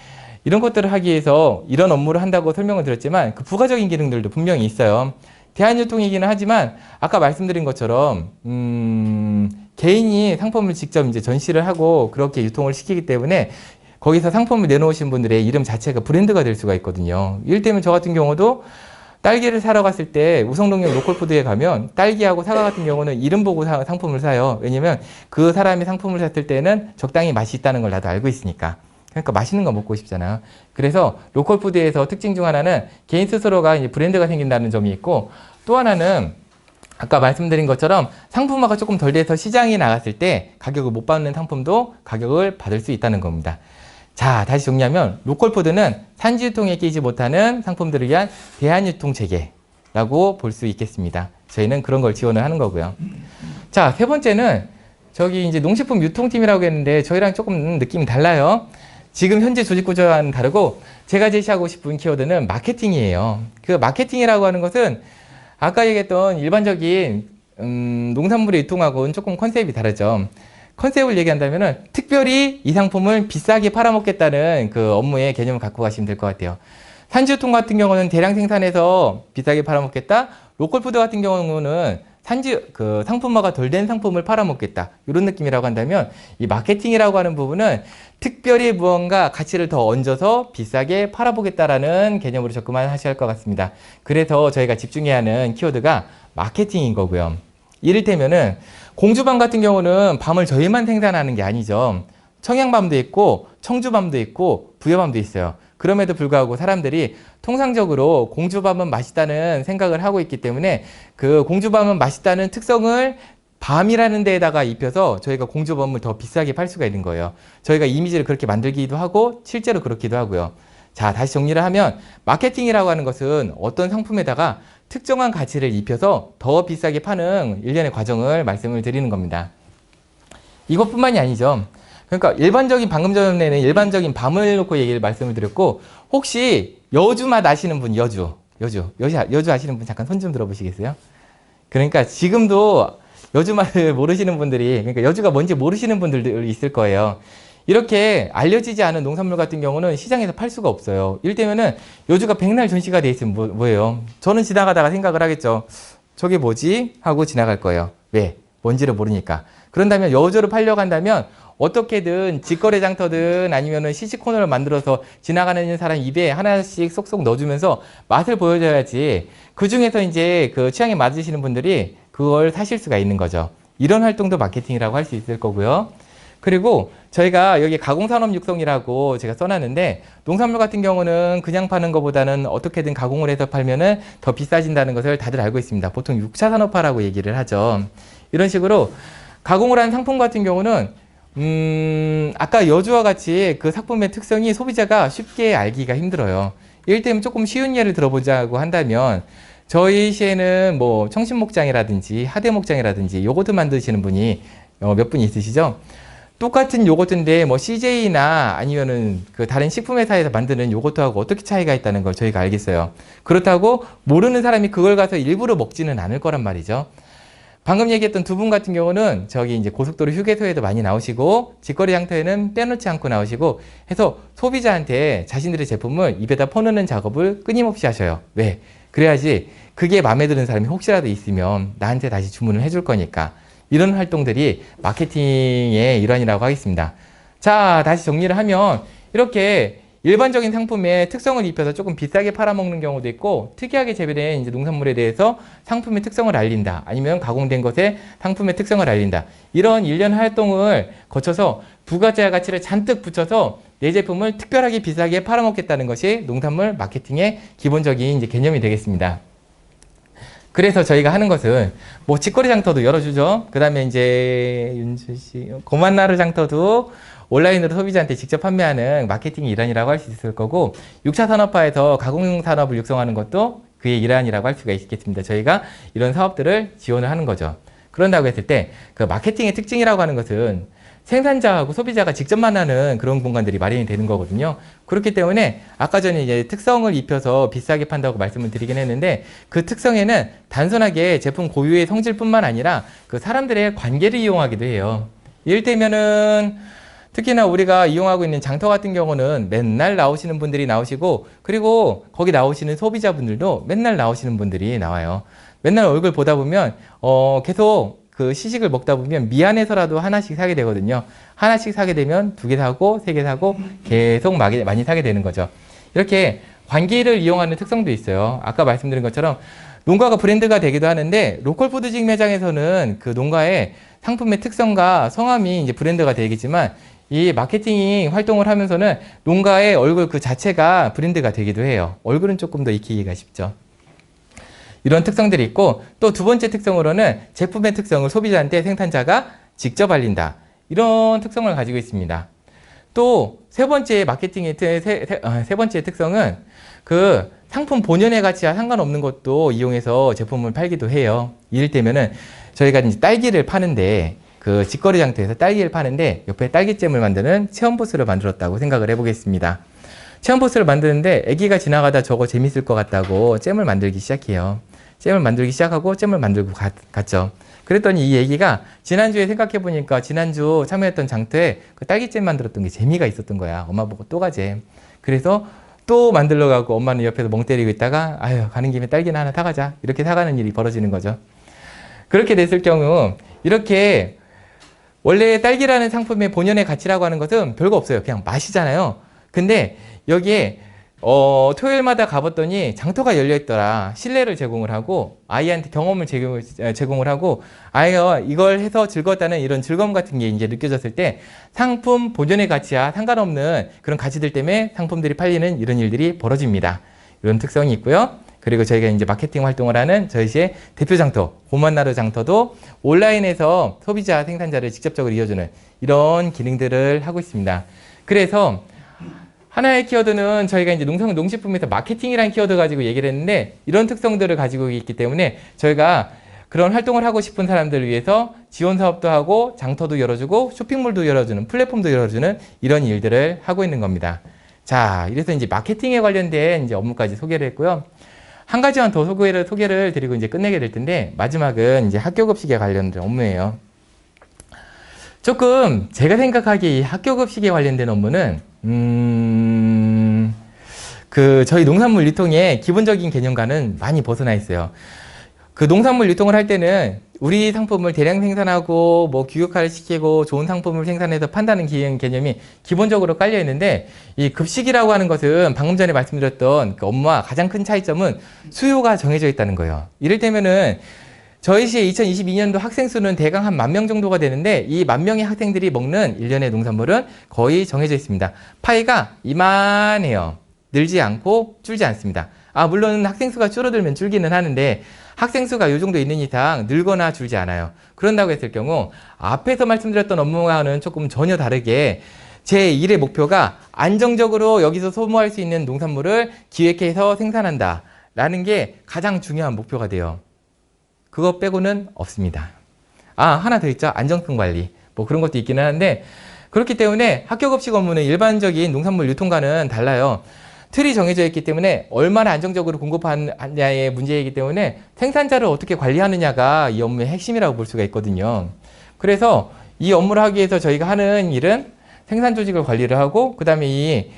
S1: 이런 것들을 하기 위해서 이런 업무를 한다고 설명을 드렸지만 그 부가적인 기능들도 분명히 있어요. 대한유통이기는 하지만 아까 말씀드린 것처럼 개인이 상품을 직접 이제 전시를 하고 그렇게 유통을 시키기 때문에 거기서 상품을 내놓으신 분들의 이름 자체가 브랜드가 될 수가 있거든요. 이를테면 저 같은 경우도 딸기를 사러 갔을 때 우성동역 로컬푸드에 가면 딸기하고 사과 같은 경우는 이름 보고 상품을 사요. 왜냐면 그 사람이 상품을 샀을 때는 적당히 맛이 있다는 걸 나도 알고 있으니까. 그러니까 맛있는 거 먹고 싶잖아요. 그래서 로컬푸드에서 특징 중 하나는 개인 스스로가 이제 브랜드가 생긴다는 점이 있고, 또 하나는 아까 말씀드린 것처럼 상품화가 조금 덜 돼서 시장에 나갔을 때 가격을 못 받는 상품도 가격을 받을 수 있다는 겁니다. 자, 다시 정리하면 로컬푸드는 산지유통에 끼지 못하는 상품들을 위한 대한유통 체계라고 볼 수 있겠습니다. 저희는 그런 걸 지원을 하는 거고요. 자, 세 번째는 저기 이제 농식품 유통팀이라고 했는데 저희랑 조금 느낌이 달라요. 지금 현재 조직 구조와는 다르고 제가 제시하고 싶은 키워드는 마케팅이에요. 그 마케팅이라고 하는 것은 아까 얘기했던 일반적인 농산물의 유통하고는 조금 컨셉이 다르죠. 컨셉을 얘기한다면은 특별히 이 상품을 비싸게 팔아먹겠다는 그 업무의 개념을 갖고 가시면 될 것 같아요. 산지유통 같은 경우는 대량 생산해서 비싸게 팔아먹겠다. 로컬푸드 같은 경우는 그 상품화가 덜 된 상품을 팔아먹겠다. 이런 느낌이라고 한다면 이 마케팅이라고 하는 부분은 특별히 무언가 가치를 더 얹어서 비싸게 팔아보겠다라는 개념으로 접근하셔야 할 것 같습니다. 그래서 저희가 집중해야 하는 키워드가 마케팅인 거고요. 이를테면은 공주밤 같은 경우는 밤을 저희만 생산하는 게 아니죠. 청양밤도 있고 청주밤도 있고 부여밤도 있어요. 그럼에도 불구하고 사람들이 통상적으로 공주밤은 맛있다는 생각을 하고 있기 때문에 그 공주밤은 맛있다는 특성을 밤이라는 데에다가 입혀서 저희가 공주밤을 더 비싸게 팔 수가 있는 거예요. 저희가 이미지를 그렇게 만들기도 하고 실제로 그렇기도 하고요. 자, 다시 정리를 하면 마케팅이라고 하는 것은 어떤 상품에다가 특정한 가치를 입혀서 더 비싸게 파는 일련의 과정을 말씀을 드리는 겁니다. 이것뿐만이 아니죠. 그러니까 방금 전에는 일반적인 밤을 놓고 얘기를 말씀을 드렸고, 혹시 여주 맛 아시는 분, 여주 아시는 분 잠깐 손 좀 들어보시겠어요? 그러니까 지금도 여주 맛을 모르시는 분들이, 그러니까 여주가 뭔지 모르시는 분들도 있을 거예요. 이렇게 알려지지 않은 농산물 같은 경우는 시장에서 팔 수가 없어요. 이를테면은 여주가 백날 전시가 돼 있으면 뭐예요? 저는 지나가다가 생각을 하겠죠. 저게 뭐지? 하고 지나갈 거예요. 왜? 뭔지를 모르니까. 그런다면 여주를 팔려고 한다면 어떻게든 직거래 장터든 아니면은 시식 코너를 만들어서 지나가는 사람 입에 하나씩 쏙쏙 넣어주면서 맛을 보여줘야지, 그 중에서 이제 그 취향에 맞으시는 분들이 그걸 사실 수가 있는 거죠. 이런 활동도 마케팅이라고 할 수 있을 거고요. 그리고 저희가 여기 가공산업 육성이라고 제가 써놨는데, 농산물 같은 경우는 그냥 파는 것보다는 어떻게든 가공을 해서 팔면은 더 비싸진다는 것을 다들 알고 있습니다. 보통 6차 산업화라고 얘기를 하죠. 이런 식으로 가공을 한 상품 같은 경우는 아까 여주와 같이 그 상품의 특성이 소비자가 쉽게 알기가 힘들어요. 이를테면 조금 쉬운 예를 들어보자고 한다면, 저희 시에는 뭐 청신목장이라든지 하대목장이라든지 요거트 만드시는 분이 몇 분 있으시죠? 똑같은 요거트인데 뭐 CJ나 아니면은 그 다른 식품회사에서 만드는 요거트하고 어떻게 차이가 있다는 걸 저희가 알겠어요. 그렇다고 모르는 사람이 그걸 가서 일부러 먹지는 않을 거란 말이죠. 방금 얘기했던 두 분 같은 경우는 저기 이제 고속도로 휴게소에도 많이 나오시고 직거래 장터에는 빼놓지 않고 나오시고 해서 소비자한테 자신들의 제품을 입에다 퍼넣는 작업을 끊임없이 하셔요. 왜? 그래야지 그게 마음에 드는 사람이 혹시라도 있으면 나한테 다시 주문을 해줄 거니까. 이런 활동들이 마케팅의 일환이라고 하겠습니다. 자, 다시 정리를 하면 이렇게 일반적인 상품에 특성을 입혀서 조금 비싸게 팔아먹는 경우도 있고, 특이하게 재배된 이제 농산물에 대해서 상품의 특성을 알린다, 아니면 가공된 것에 상품의 특성을 알린다, 이런 일련 활동을 거쳐서 부가가치 가치를 잔뜩 붙여서 내 제품을 특별하게 비싸게 팔아먹겠다는 것이 농산물 마케팅의 기본적인 이제 개념이 되겠습니다. 그래서 저희가 하는 것은 뭐 직거래 장터도 열어주죠. 그 다음에 이제 윤주씨 고만나루 장터도 온라인으로 소비자한테 직접 판매하는 마케팅의 일환이라고 할 수 있을 거고, 6차 산업화에서 가공 산업을 육성하는 것도 그의 일환이라고 할 수가 있겠습니다. 저희가 이런 사업들을 지원을 하는 거죠. 그런다고 했을 때 그 마케팅의 특징이라고 하는 것은 생산자하고 소비자가 직접 만나는 그런 공간들이 마련이 되는 거거든요. 그렇기 때문에 아까 전에 이제 특성을 입혀서 비싸게 판다고 말씀을 드리긴 했는데, 그 특성에는 단순하게 제품 고유의 성질뿐만 아니라 그 사람들의 관계를 이용하기도 해요. 이를테면은 특히나 우리가 이용하고 있는 장터 같은 경우는 맨날 나오시는 분들이 나오시고, 그리고 거기 나오시는 소비자분들도 맨날 나오시는 분들이 나와요. 맨날 얼굴 보다 보면 계속 그 시식을 먹다 보면 미안해서라도 하나씩 사게 되거든요. 하나씩 사게 되면 2개 사고 3개 사고 계속 많이 사게 되는 거죠. 이렇게 관계를 이용하는 특성도 있어요. 아까 말씀드린 것처럼 농가가 브랜드가 되기도 하는데, 로컬푸드직 매장에서는 그 농가의 상품의 특성과 성함이 이제 브랜드가 되겠지만, 이 마케팅 활동을 하면서는 농가의 얼굴 그 자체가 브랜드가 되기도 해요. 얼굴은 조금 더 익히기가 쉽죠. 이런 특성들이 있고, 또 두 번째 특성으로는 제품의 특성을 소비자한테 생산자가 직접 알린다, 이런 특성을 가지고 있습니다. 또 세 번째 마케팅의 세 번째 특성은 그 상품 본연의 가치와 상관없는 것도 이용해서 제품을 팔기도 해요. 이를테면은 저희가 이제 딸기를 파는데, 그 직거래 장터에서 딸기를 파는데 옆에 딸기잼을 만드는 체험부스를 만들었다고 생각을 해보겠습니다. 체험부스를 만드는데 아기가 지나가다 저거 재밌을 것 같다고 잼을 만들기 시작해요. 잼을 만들기 시작하고 잼을 만들고 갔죠. 그랬더니 이 얘기가 지난주에 생각해보니까 지난주 참여했던 장터에 그 딸기잼 만들었던 게 재미가 있었던 거야. 엄마 보고 또 가재. 그래서 또 만들러 가고 엄마는 옆에서 멍 때리고 있다가 아유 가는 김에 딸기나 하나 사가자 이렇게 사가는 일이 벌어지는 거죠. 그렇게 됐을 경우 이렇게 원래 딸기라는 상품의 본연의 가치라고 하는 것은 별거 없어요. 그냥 맛이잖아요. 근데 여기에 토요일마다 가봤더니 장터가 열려있더라. 실내를 제공을 하고 아이한테 경험을 제공을 하고 아이가 이걸 해서 즐거웠다는 이런 즐거움 같은 게 이제 느껴졌을 때 상품 본연의 가치와 상관없는 그런 가치들 때문에 상품들이 팔리는 이런 일들이 벌어집니다. 이런 특성이 있고요. 그리고 저희가 이제 마케팅 활동을 하는 저희의 대표 장터, 고만나루 장터도 온라인에서 소비자, 생산자를 직접적으로 이어주는 이런 기능들을 하고 있습니다. 그래서 하나의 키워드는 저희가 이제 농식품에서 마케팅이라는 키워드 가지고 얘기를 했는데 이런 특성들을 가지고 있기 때문에 저희가 그런 활동을 하고 싶은 사람들을 위해서 지원 사업도 하고 장터도 열어주고 쇼핑몰도 열어주는 플랫폼도 열어주는 이런 일들을 하고 있는 겁니다. 자, 이래서 이제 마케팅에 관련된 이제 업무까지 소개를 했고요. 한 가지만 더 소개를 드리고 이제 끝내게 될 텐데 마지막은 이제 학교 급식에 관련된 업무예요. 조금 제가 생각하기에 이 학교 급식에 관련된 업무는 저희 농산물 유통의 기본적인 개념과는 많이 벗어나 있어요. 그 농산물 유통을 할 때는 우리 상품을 대량 생산하고 뭐 규격화를 시키고 좋은 상품을 생산해서 판다는 개념이 기본적으로 깔려 있는데 이 급식이라고 하는 것은 방금 전에 말씀드렸던 그 업무와 가장 큰 차이점은 수요가 정해져 있다는 거예요. 이를테면은 저희 시의 2022년도 학생 수는 대강 한 10,000명 정도가 되는데 이 10,000명의 학생들이 먹는 일련의 농산물은 거의 정해져 있습니다. 파이가 이만해요. 늘지 않고 줄지 않습니다. 물론 학생 수가 줄어들면 줄기는 하는데 학생 수가 이 정도 있는 이상 늘거나 줄지 않아요. 그런다고 했을 경우 앞에서 말씀드렸던 업무와는 조금 전혀 다르게 제 1의 목표가 안정적으로 여기서 소모할 수 있는 농산물을 기획해서 생산한다 라는 게 가장 중요한 목표가 돼요. 그거 빼고는 없습니다. 하나 더 있죠. 안정성 관리. 뭐 그런 것도 있기는 한데 그렇기 때문에 학교 급식 업무는 일반적인 농산물 유통과는 달라요. 틀이 정해져 있기 때문에 얼마나 안정적으로 공급하느냐의 문제이기 때문에 생산자를 어떻게 관리하느냐가 이 업무의 핵심이라고 볼 수가 있거든요. 그래서 이 업무를 하기 위해서 저희가 하는 일은 생산 조직을 관리를 하고 그 다음에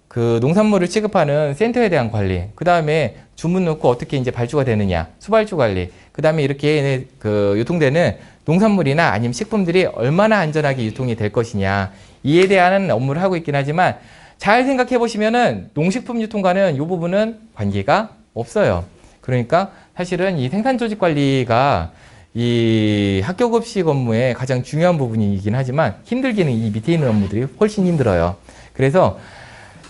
S1: 그 농산물을 취급하는 센터에 대한 관리, 그 다음에 주문 넣고 어떻게 이제 발주가 되느냐, 수발주 관리, 그 다음에 이렇게 그 유통되는 농산물이나 아니면 식품들이 얼마나 안전하게 유통이 될 것이냐, 이에 대한 업무를 하고 있긴 하지만 잘 생각해 보시면은 농식품 유통과는 이 부분은 관계가 없어요. 그러니까 사실은 이 생산 조직 관리가 이 학교 급식 업무의 가장 중요한 부분이긴 하지만 힘들기는 이 밑에 있는 업무들이 훨씬 힘들어요. 그래서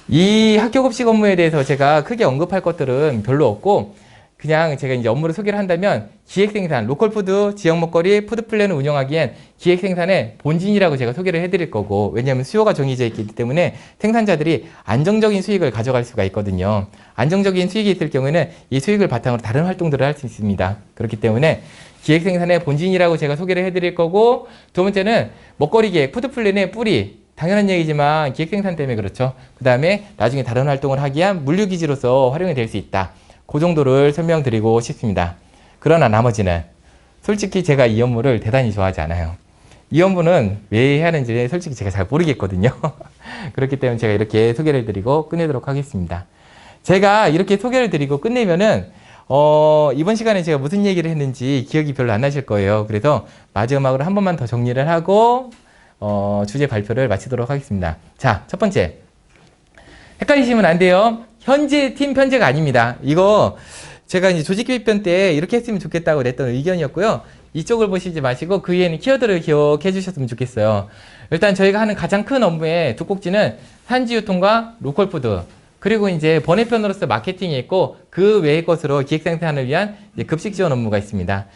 S1: 이 학교 급식 업무에 대해서 제가 크게 언급할 것들은 별로 없고 그냥 제가 이제 업무를 소개를 한다면 기획생산, 로컬푸드, 지역 먹거리, 푸드플랜을 운영하기엔 기획생산의 본진이라고 제가 소개를 해드릴 거고 왜냐하면 수요가 정해져 있기 때문에 생산자들이 안정적인 수익을 가져갈 수가 있거든요. 안정적인 수익이 있을 경우에는 이 수익을 바탕으로 다른 활동들을 할 수 있습니다. 그렇기 때문에 기획생산의 본진이라고 제가 소개를 해드릴 거고 두 번째는 먹거리 기획, 푸드플랜의 뿌리 당연한 얘기지만 기획생산 때문에 그렇죠. 그 다음에 나중에 다른 활동을 하기 위한 물류기지로서 활용이 될 수 있다. 그 정도를 설명드리고 싶습니다. 그러나 나머지는 솔직히 제가 이 업무를 대단히 좋아하지 않아요. 이 업무는 왜 해야 하는지 솔직히 제가 잘 모르겠거든요. 그렇기 때문에 제가 이렇게 소개를 드리고 끝내도록 하겠습니다. 제가 이렇게 소개를 드리고 끝내면은 이번 시간에 제가 무슨 얘기를 했는지 기억이 별로 안 나실 거예요. 그래서 마지막으로 한 번만 더 정리를 하고 주제 발표를 마치도록 하겠습니다. 자, 첫 번째. 헷갈리시면 안 돼요. 현재 팀 편제가 아닙니다. 이거 제가 이제 조직기획편 때 이렇게 했으면 좋겠다고 냈던 의견이었고요. 이쪽을 보시지 마시고 그 위에는 키워드를 기억해 주셨으면 좋겠어요. 일단 저희가 하는 가장 큰 업무의 두 꼭지는 산지유통과 로컬푸드 그리고 이제 번외편으로서 마케팅이 있고 그 외의 것으로 기획생산을 위한 이제 급식 지원 업무가 있습니다.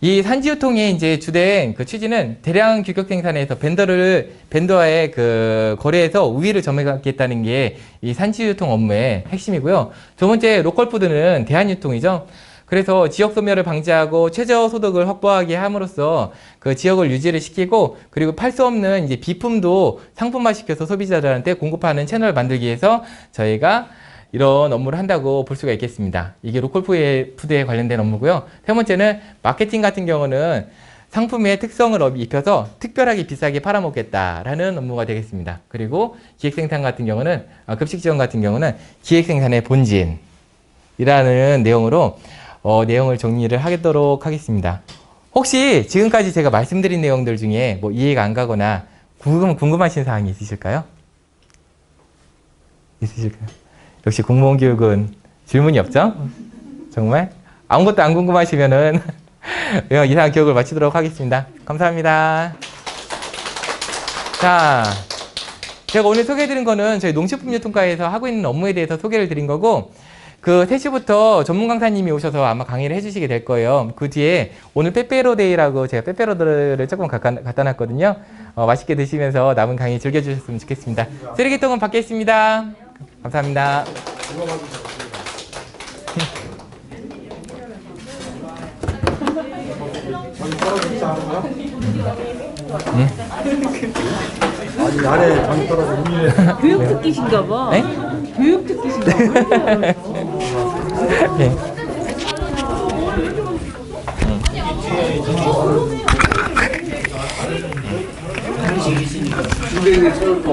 S1: 이 산지유통의 이제 주된 그 취지는 대량 규격 생산에서 벤더와의 그 거래에서 우위를 점하겠다는 게 이 산지유통 업무의 핵심이고요. 두 번째 로컬푸드는 대한유통이죠. 그래서 지역 소멸을 방지하고 최저 소득을 확보하게 함으로써 그 지역을 유지를 시키고 그리고 팔 수 없는 이제 비품도 상품화 시켜서 소비자들한테 공급하는 채널을 만들기 위해서 저희가 이런 업무를 한다고 볼 수가 있겠습니다. 이게 로컬푸드에 관련된 업무고요. 세 번째는 마케팅 같은 경우는 상품의 특성을 입혀서 특별하게 비싸게 팔아먹겠다라는 업무가 되겠습니다. 그리고 기획생산 같은 경우는 급식지원 같은 경우는 기획생산의 본진이라는 내용으로 내용을 정리를 하도록 하겠습니다. 혹시 지금까지 제가 말씀드린 내용들 중에 뭐 이해가 안 가거나 궁금하신 사항이 있으실까요? 있으실까요? 역시 공무원 교육은 질문이 없죠? 정말? 아무것도 안 궁금하시면은 이상 교육을 마치도록 하겠습니다. 감사합니다. 자, 제가 오늘 소개해드린 거는 저희 농식품유통과에서 하고 있는 업무에 대해서 소개를 드린 거고, 그 3시부터 전문 강사님이 오셔서 아마 강의를 해주시게 될 거예요. 그 뒤에 오늘 빼빼로데이라고 제가 빼빼로들을 조금 갖다 놨거든요. 맛있게 드시면서 남은 강의 즐겨주셨으면 좋겠습니다. 쓰레기통은 밖에 있습니다. 감사합니다.
S2: 아니 안에 장이 떨어져 우미에
S3: 교육 특기신가 봐.
S1: 네?
S3: 교육 특기신가 봐.
S1: 네.
S2: 선생님이 처음 그